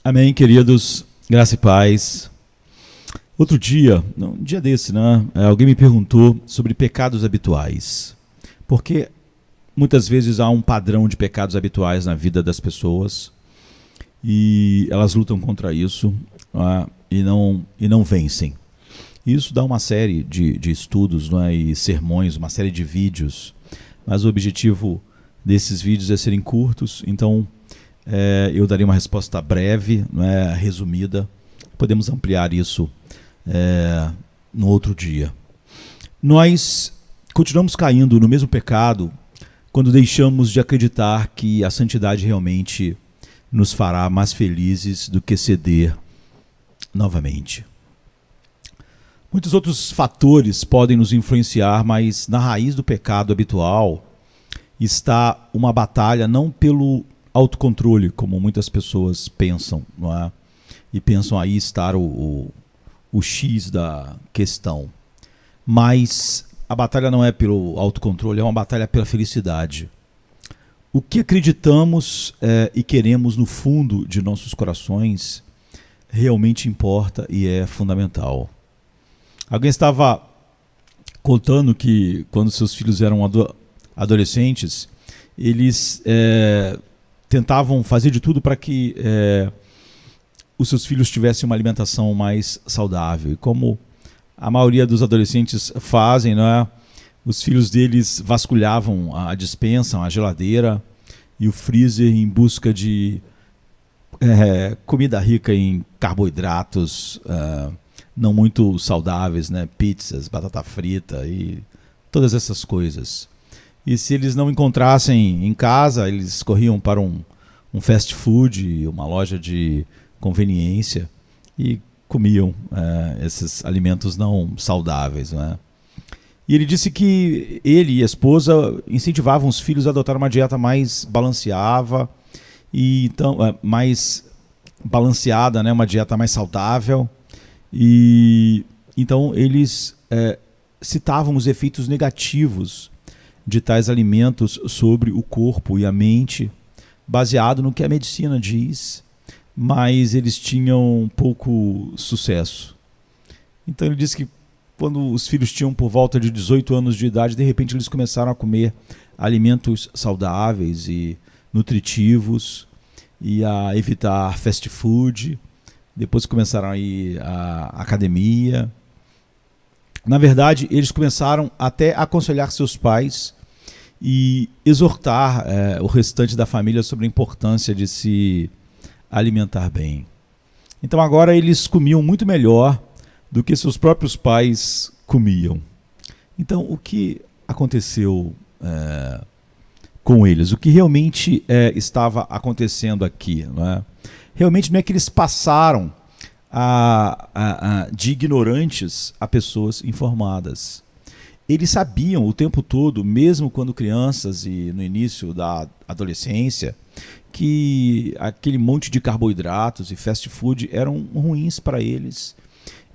Amém, queridos, graça e paz. Outro dia, um dia desse, né? Alguém me perguntou sobre pecados habituais. Porque muitas vezes há um padrão de pecados habituais na vida das pessoas e elas lutam contra isso, né? e não vencem. Isso dá uma série de estudos, né? E sermões, uma série de vídeos. Mas o objetivo desses vídeos é serem curtos, então eu daria uma resposta breve, né, resumida. Podemos ampliar isso no outro dia. Nós continuamos caindo no mesmo pecado quando deixamos de acreditar que a santidade realmente nos fará mais felizes do que ceder novamente. Muitos outros fatores podem nos influenciar, mas na raiz do pecado habitual está uma batalha não pelo autocontrole, como muitas pessoas pensam, não é? E pensam aí estar o X da questão. Mas a batalha não é pelo autocontrole, é uma batalha pela felicidade. O que acreditamos e queremos no fundo de nossos corações realmente importa e é fundamental. Alguém estava contando que quando seus filhos eram adolescentes, eles tentavam fazer de tudo para que os seus filhos tivessem uma alimentação mais saudável. E como a maioria dos adolescentes fazem, né, os filhos deles vasculhavam a despensa, a geladeira e o freezer em busca de comida rica em carboidratos não muito saudáveis, né, pizzas, batata frita e todas essas coisas. E se eles não encontrassem em casa, eles corriam para um fast food, uma loja de conveniência e comiam esses alimentos não saudáveis, né? E ele disse que ele e a esposa incentivavam os filhos a adotar uma dieta mais balanceada, mais balanceada, né? Uma dieta mais saudável. E então eles citavam os efeitos negativos de tais alimentos sobre o corpo e a mente, baseado no que a medicina diz, mas eles tinham pouco sucesso. Então ele disse que quando os filhos tinham por volta de 18 anos de idade, de repente eles começaram a comer alimentos saudáveis e nutritivos e a evitar fast food. Depois começaram a ir à academia. Na verdade, eles começaram até a aconselhar seus pais e exortar o restante da família sobre a importância de se alimentar bem. Então agora eles comiam muito melhor do que seus próprios pais comiam. Então o que aconteceu com eles? O que realmente estava acontecendo aqui, não é? Realmente não é que eles passaram de ignorantes a pessoas informadas. Eles sabiam o tempo todo, mesmo quando crianças e no início da adolescência, que aquele monte de carboidratos e fast food eram ruins para eles.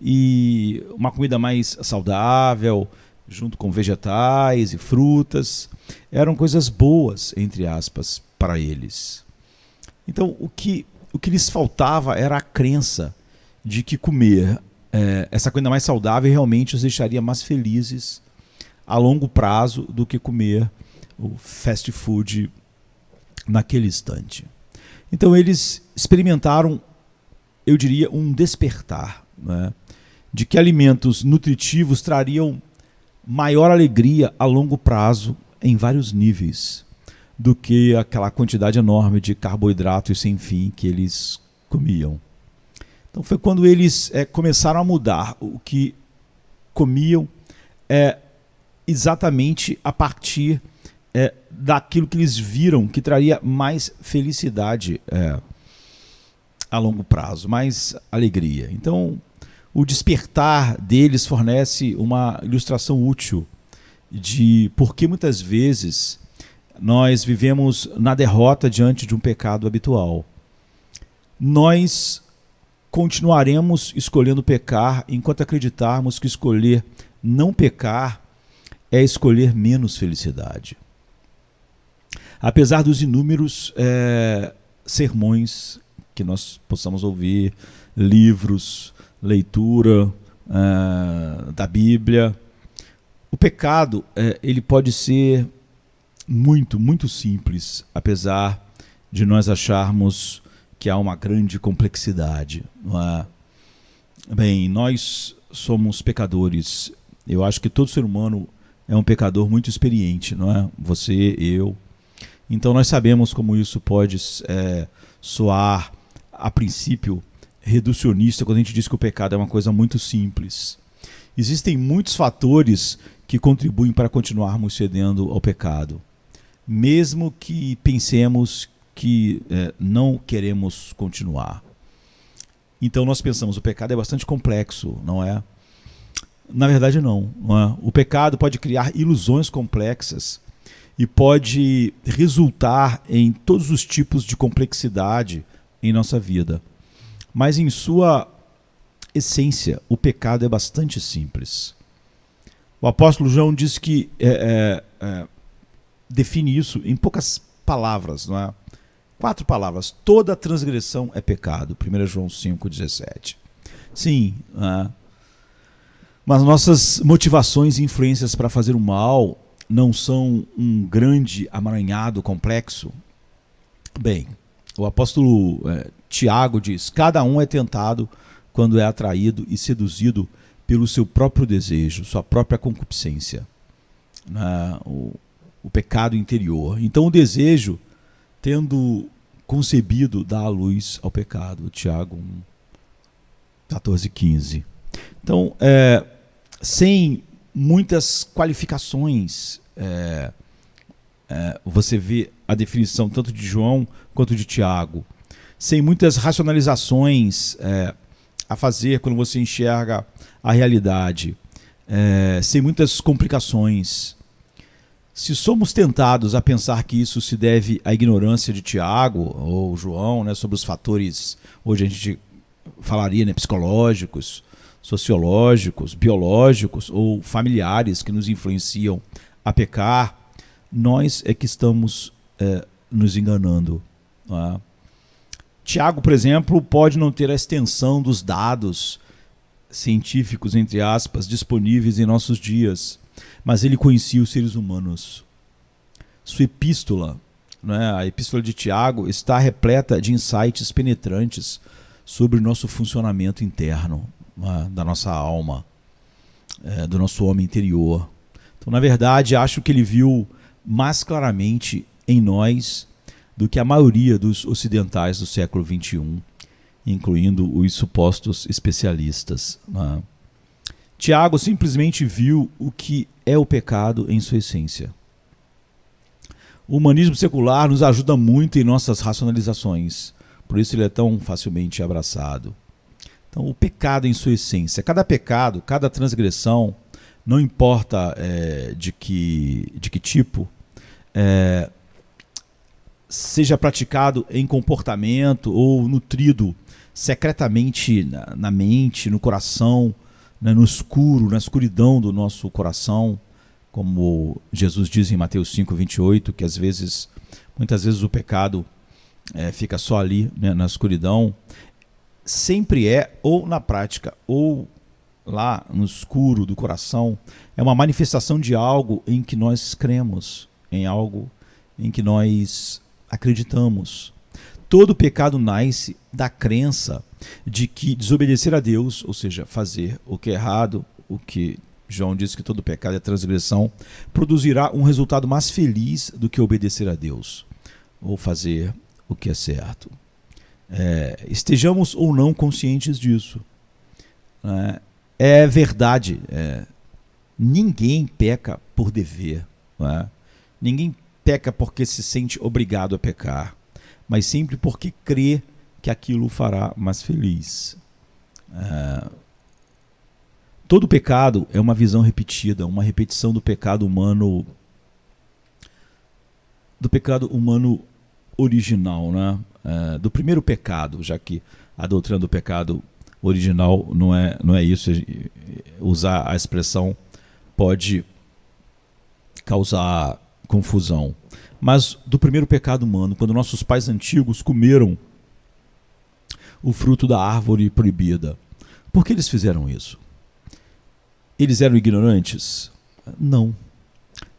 E uma comida mais saudável, junto com vegetais e frutas, eram coisas boas, entre aspas, para eles. Então, o que lhes faltava era a crença de que comer essa comida mais saudável realmente os deixaria mais felizes a longo prazo do que comer o fast food naquele instante. Então eles experimentaram, eu diria, um despertar, né, de que alimentos nutritivos trariam maior alegria a longo prazo em vários níveis do que aquela quantidade enorme de carboidratos sem fim que eles comiam. Então foi quando eles começaram a mudar o que comiam exatamente a partir daquilo que eles viram que traria mais felicidade a longo prazo, mais alegria. Então o despertar deles fornece uma ilustração útil de por que muitas vezes nós vivemos na derrota diante de um pecado habitual. Nós continuaremos escolhendo pecar enquanto acreditarmos que escolher não pecar é escolher menos felicidade. Apesar dos inúmeros sermões que nós possamos ouvir livros, leitura da Bíblia. O pecado, ele pode ser muito, muito simples, apesar de nós acharmos que há uma grande complexidade, não é? Bem, nós somos pecadores. Eu acho que todo ser humano é um pecador muito experiente, não é? Você, eu. Então nós sabemos como isso pode soar, a princípio, reducionista, quando a gente diz que o pecado é uma coisa muito simples. Existem muitos fatores que contribuem para continuarmos cedendo ao pecado, mesmo que pensemos que não queremos continuar. Então nós pensamos, o pecado é bastante complexo, não é? Na verdade não é? O pecado pode criar ilusões complexas e pode resultar em todos os tipos de complexidade em nossa vida. Mas em sua essência, o pecado é bastante simples. O apóstolo João diz que define isso em poucas palavras, não é? 4 palavras. Toda transgressão é pecado. 1 João 5,17. Sim, mas nossas motivações e influências para fazer o mal não são um grande amaranhado complexo? Bem, o apóstolo Tiago diz: cada um é tentado quando é atraído e seduzido pelo seu próprio desejo, sua própria concupiscência, o pecado interior. Então o desejo, tendo concebido, dá a luz ao pecado. Tiago 1,14-15. Então, sem muitas qualificações, você vê a definição tanto de João quanto de Tiago. Sem muitas racionalizações a fazer quando você enxerga a realidade. Sem muitas complicações. Se somos tentados a pensar que isso se deve à ignorância de Tiago ou João, né, sobre os fatores, hoje a gente falaria, né, psicológicos, sociológicos, biológicos ou familiares que nos influenciam a pecar, nós é que estamos nos enganando. Não é? Tiago, por exemplo, pode não ter a extensão dos dados científicos, entre aspas, disponíveis em nossos dias, mas ele conhecia os seres humanos. Sua epístola, né, a epístola de Tiago, está repleta de insights penetrantes sobre o nosso funcionamento interno, né, da nossa alma, do nosso homem interior. Então, na verdade, acho que ele viu mais claramente em nós do que a maioria dos ocidentais do século XXI, incluindo os supostos especialistas, né? Tiago simplesmente viu o que é o pecado em sua essência. O humanismo secular nos ajuda muito em nossas racionalizações, por isso ele é tão facilmente abraçado. Então, o pecado em sua essência, cada pecado, cada transgressão, não importa de que tipo, seja praticado em comportamento ou nutrido secretamente na mente, no coração, no escuro, na escuridão do nosso coração, como Jesus diz em Mateus 5,28, que muitas vezes o pecado fica só ali, né, na escuridão, sempre ou na prática, ou lá no escuro do coração, é uma manifestação de algo em que nós cremos, em algo em que nós acreditamos. Todo pecado nasce da crença de que desobedecer a Deus, ou seja, fazer o que é errado, o que João diz que todo pecado é transgressão, produzirá um resultado mais feliz do que obedecer a Deus, ou fazer o que é certo. Estejamos ou não conscientes disso. É verdade, ninguém peca por dever, ninguém peca porque se sente obrigado a pecar, mas sempre porque crê que aquilo o fará mais feliz. Todo pecado é uma visão repetida, uma repetição do pecado humano original, né? Do primeiro pecado, já que a doutrina do pecado original não é isso. Usar a expressão pode causar confusão. Mas do primeiro pecado humano, quando nossos pais antigos comeram o fruto da árvore proibida. Por que eles fizeram isso? Eles eram ignorantes? Não.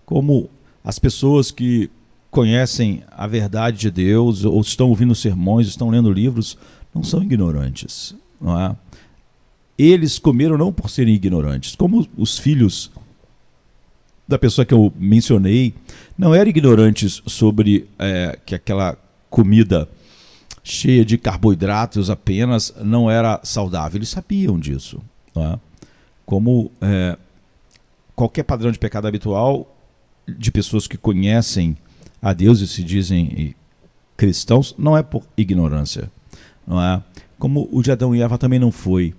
Como as pessoas que conhecem a verdade de Deus, ou estão ouvindo sermões, estão lendo livros, não são ignorantes, não é? Eles comeram não por serem ignorantes, como os filhos da pessoa que eu mencionei não eram ignorantes sobre que aquela comida cheia de carboidratos apenas não era saudável. Eles sabiam disso, não é? Como qualquer padrão de pecado habitual de pessoas que conhecem a Deus e se dizem cristãos, não é por ignorância, não é? Como o de Adão e Eva também não foi.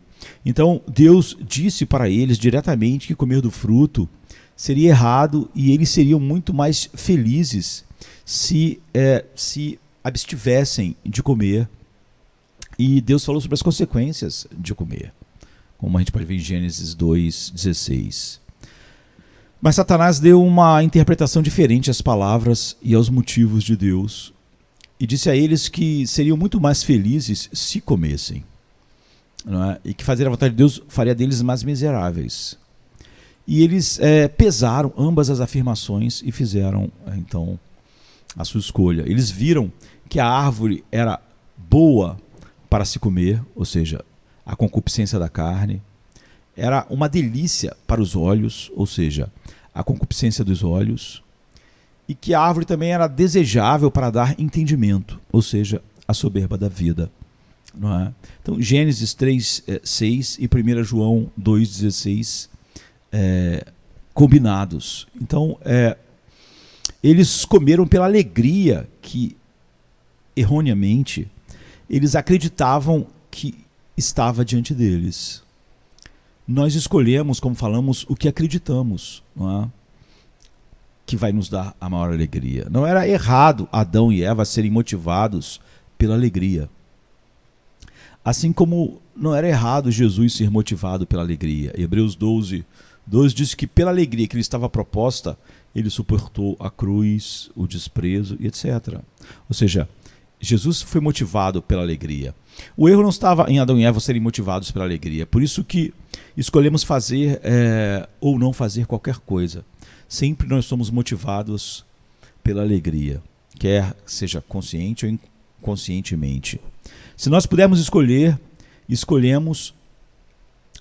Então Deus disse para eles diretamente que comer do fruto seria errado e eles seriam muito mais felizes se abstivessem de comer. E Deus falou sobre as consequências de comer, como a gente pode ver em Gênesis 2:16. Mas Satanás deu uma interpretação diferente às palavras e aos motivos de Deus e disse a eles que seriam muito mais felizes se comessem, não é? E que fazer a vontade de Deus faria deles mais miseráveis. E eles pesaram ambas as afirmações e fizeram então a sua escolha. Eles viram que a árvore era boa para se comer, ou seja, a concupiscência da carne, era uma delícia para os olhos, ou seja, a concupiscência dos olhos, e que a árvore também era desejável para dar entendimento, ou seja, a soberba da vida. Não é? Então, Gênesis 3:6 e 1 João 2:16 combinados. Então, eles comeram pela alegria que, erroneamente, eles acreditavam que estava diante deles. Nós escolhemos, como falamos, o que acreditamos, não é? Que vai nos dar a maior alegria. Não era errado Adão e Eva serem motivados pela alegria. Assim como não era errado Jesus ser motivado pela alegria. Hebreus 12:2 diz que pela alegria que lhe estava proposta, ele suportou a cruz, o desprezo e etc. Ou seja, Jesus foi motivado pela alegria. O erro não estava em Adão e Eva serem motivados pela alegria. Por isso que escolhemos fazer ou não fazer qualquer coisa. Sempre nós somos motivados pela alegria, quer seja consciente ou inconscientemente. Se nós pudermos escolher, escolhemos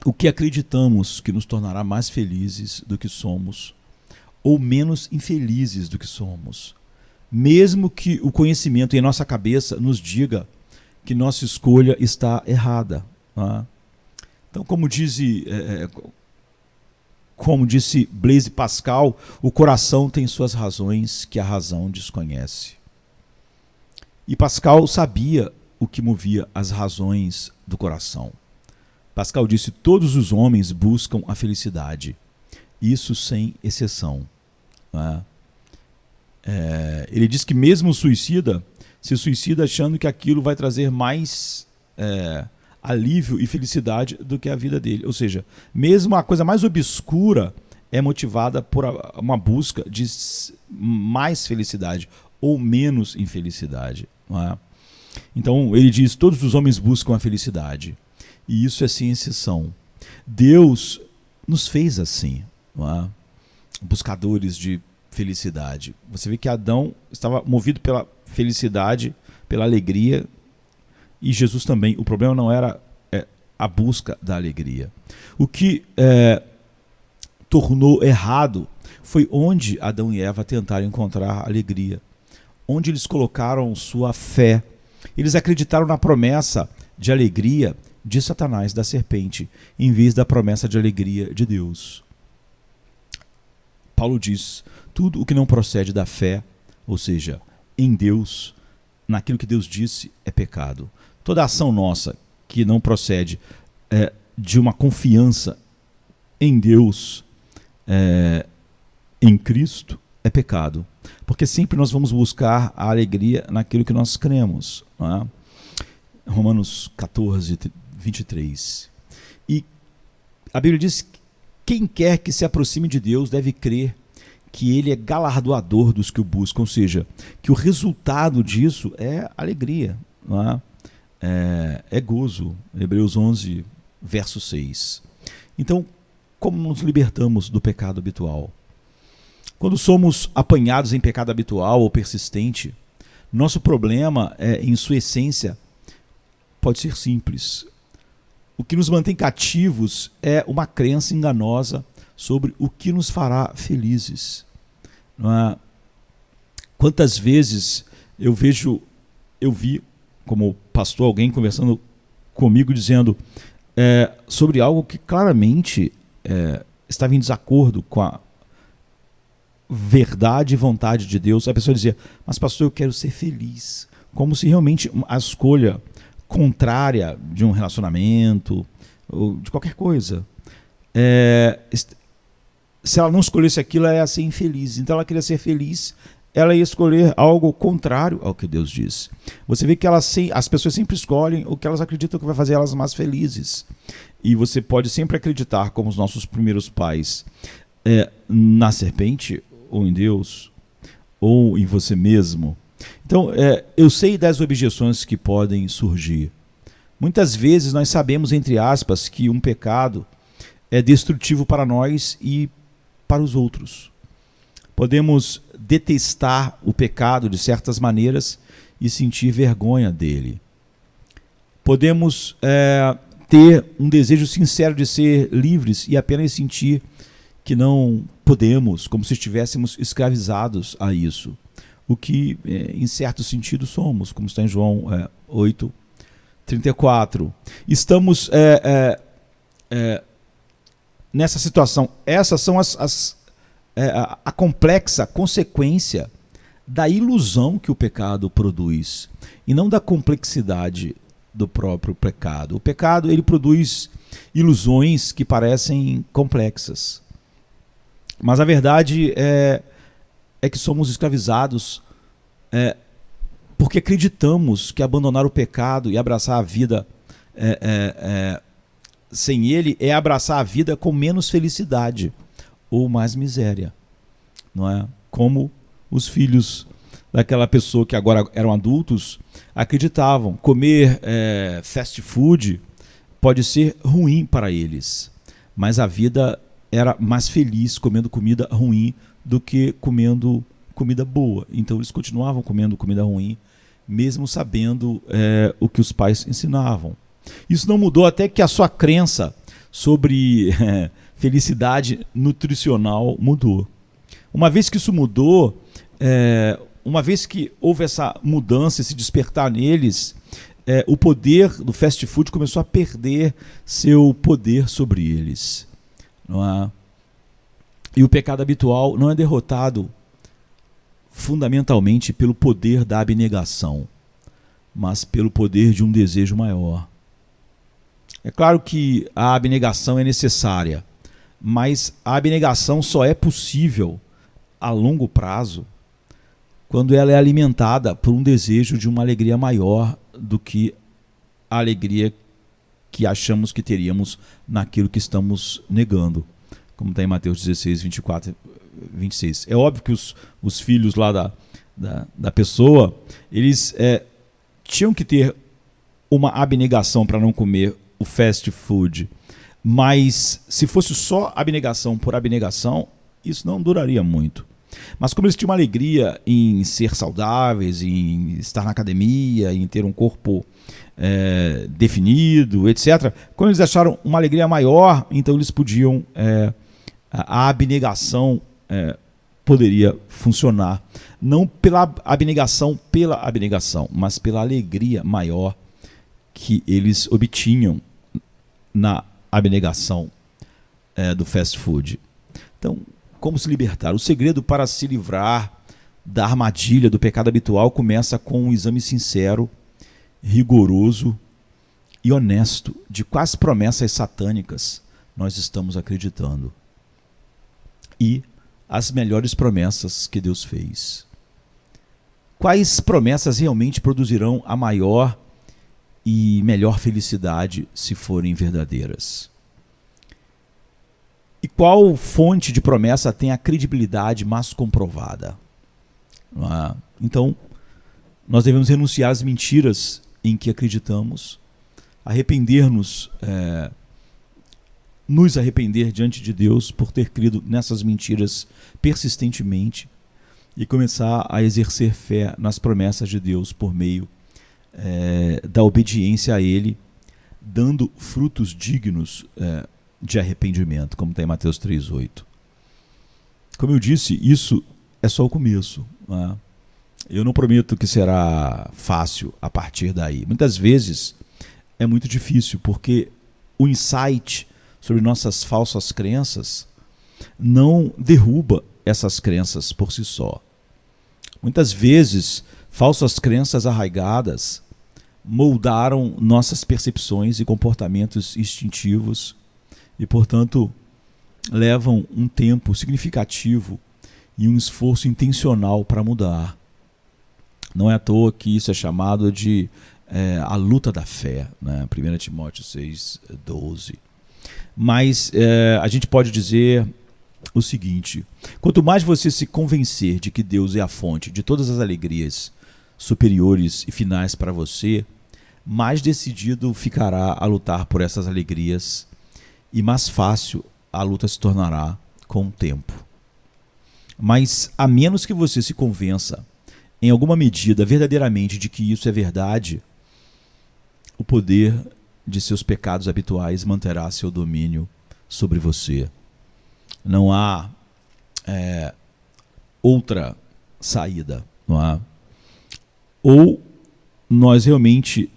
o que acreditamos que nos tornará mais felizes do que somos ou menos infelizes do que somos. Mesmo que o conhecimento em nossa cabeça nos diga que nossa escolha está errada. Não é? Então, como disse Blaise Pascal, o coração tem suas razões que a razão desconhece. E Pascal sabia o que movia as razões do coração. Pascal disse: todos os homens buscam a felicidade, isso sem exceção. Não é? Ele diz que mesmo o suicida se suicida achando que aquilo vai trazer mais alívio e felicidade do que a vida dele. Ou seja, mesmo a coisa mais obscura é motivada por uma busca de mais felicidade ou menos infelicidade. Não é? Então ele diz: todos os homens buscam a felicidade. E isso é sem exceção. Deus nos fez assim, não é? Buscadores de felicidade. Você vê que Adão estava movido pela felicidade, pela alegria, e Jesus também. O problema não era a busca da alegria. O que tornou errado foi onde Adão e Eva tentaram encontrar alegria, onde eles colocaram sua fé. Eles acreditaram na promessa de alegria de Satanás, da serpente, em vez da promessa de alegria de Deus. Paulo diz: tudo o que não procede da fé, ou seja, em Deus, naquilo que Deus disse, é pecado. Toda ação nossa que não procede de uma confiança em Deus, em Cristo, é pecado. Porque sempre nós vamos buscar a alegria naquilo que nós cremos. Não é? Romanos 14:23. E a Bíblia diz que quem quer que se aproxime de Deus deve crer que Ele é galardoador dos que o buscam, ou seja, que o resultado disso é alegria. Não é? é gozo. Hebreus 11, verso 6. Então, como nos libertamos do pecado habitual? Quando somos apanhados em pecado habitual ou persistente, nosso problema, em sua essência, pode ser simples. O que nos mantém cativos é uma crença enganosa sobre o que nos fará felizes. Não é? Quantas vezes eu vi como pastor alguém conversando comigo dizendo sobre algo que claramente estava em desacordo com a verdade e vontade de Deus. A pessoa dizia: mas pastor, eu quero ser feliz. Como se realmente a escolha contrária de um relacionamento ou de qualquer coisa, se ela não escolhesse aquilo, ela ia ser infeliz. Então ela queria ser feliz, ela ia escolher algo contrário ao que Deus diz. Você vê que as pessoas sempre escolhem o que elas acreditam que vai fazer elas mais felizes. E você pode sempre acreditar, como os nossos primeiros pais, na serpente, ou em Deus, ou em você mesmo. Então, eu sei das objeções que podem surgir. Muitas vezes nós sabemos, entre aspas, que um pecado é destrutivo para nós e para os outros. Podemos detestar o pecado de certas maneiras e sentir vergonha dele. Podemos ter um desejo sincero de ser livres e apenas sentir que não podemos, como se estivéssemos escravizados a isso. O que, em certo sentido, somos, como está em João 8:34. Estamos nessa situação. Essas são a complexa consequência da ilusão que o pecado produz, e não da complexidade do próprio pecado. O pecado, ele produz ilusões que parecem complexas. Mas a verdade é que somos escravizados porque acreditamos que abandonar o pecado e abraçar a vida sem ele é abraçar a vida com menos felicidade ou mais miséria, não é? Como os filhos daquela pessoa que agora eram adultos acreditavam. Comer fast food pode ser ruim para eles, mas a vida era mais feliz comendo comida ruim do que comendo comida boa. Então eles continuavam comendo comida ruim, mesmo sabendo o que os pais ensinavam. Isso não mudou até que a sua crença sobre felicidade nutricional mudou. Uma vez que isso mudou, uma vez que houve essa mudança, esse despertar neles, o poder do fast food começou a perder seu poder sobre eles. Não é? E o pecado habitual não é derrotado fundamentalmente pelo poder da abnegação, mas pelo poder de um desejo maior. É claro que a abnegação é necessária, mas a abnegação só é possível a longo prazo quando ela é alimentada por um desejo de uma alegria maior do que a alegria que achamos que teríamos naquilo que estamos negando, como está em Mateus 16, 24 e 26. É óbvio que os filhos lá da pessoa, eles tinham que ter uma abnegação para não comer o fast food, mas se fosse só abnegação por abnegação, isso não duraria muito. Mas como eles tinham uma alegria em ser saudáveis, em estar na academia, em ter um corpo definido, etc., quando eles acharam uma alegria maior, então eles podiam, a abnegação poderia funcionar, não pela abnegação, mas pela alegria maior que eles obtinham na abnegação do fast food. Então, como se libertar? O segredo para se livrar da armadilha do pecado habitual começa com um exame sincero, rigoroso e honesto de quais promessas satânicas nós estamos acreditando e as melhores promessas que Deus fez. Quais promessas realmente produzirão a maior e melhor felicidade se forem verdadeiras? E qual fonte de promessa tem a credibilidade mais comprovada? Então, nós devemos renunciar às mentiras em que acreditamos, arrepender-nos, nos arrepender diante de Deus por ter crido nessas mentiras persistentemente e começar a exercer fé nas promessas de Deus por meio da obediência a Ele, dando frutos dignos de arrependimento, como está em Mateus 3,8. Como eu disse, isso é só o começo, né? Eu não prometo que será fácil a partir daí. Muitas vezes é muito difícil, porque o insight sobre nossas falsas crenças não derruba essas crenças por si só. Muitas vezes, falsas crenças arraigadas moldaram nossas percepções e comportamentos instintivos e, portanto, levam um tempo significativo e um esforço intencional para mudar. Não é à toa que isso é chamado de a luta da fé, né? 1 Timóteo 6,12. Mas a gente pode dizer o seguinte: quanto mais você se convencer de que Deus é a fonte de todas as alegrias superiores e finais para você, mais decidido ficará a lutar por essas alegrias e mais fácil a luta se tornará com o tempo. Mas a menos que você se convença em alguma medida verdadeiramente de que isso é verdade, o poder de seus pecados habituais manterá seu domínio sobre você. Não há outra saída, não há? Ou nós realmente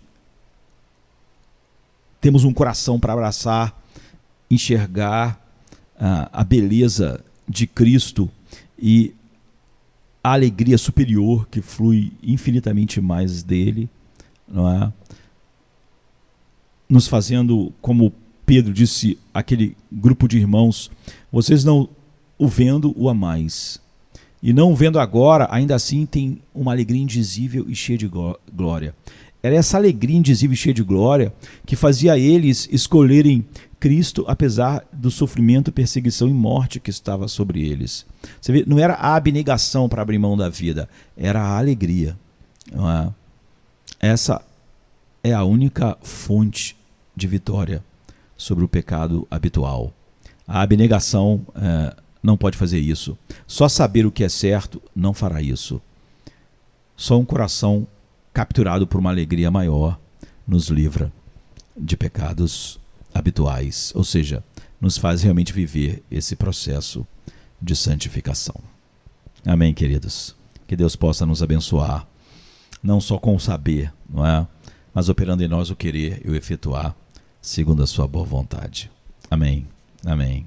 temos um coração para abraçar, enxergar a beleza de Cristo e a alegria superior que flui infinitamente mais dele, não é? Nos fazendo, como Pedro disse àquele grupo de irmãos, vocês não o vendo o amais, e não o vendo agora, ainda assim tem uma alegria indizível e cheia de glória. Era essa alegria indizível e cheia de glória que fazia eles escolherem Cristo, apesar do sofrimento, perseguição e morte que estava sobre eles. Você vê, não era a abnegação para abrir mão da vida, era a alegria. Não é? Essa é a única fonte de vitória sobre o pecado habitual. A abnegação não pode fazer isso. Só saber o que é certo não fará isso. Só um coração capturado por uma alegria maior nos livra de pecados habituais, ou seja, nos faz realmente viver esse processo de santificação. Amém, queridos? Que Deus possa nos abençoar, não só com o saber, não é? Mas operando em nós o querer e o efetuar, segundo a sua boa vontade. Amém. Amém.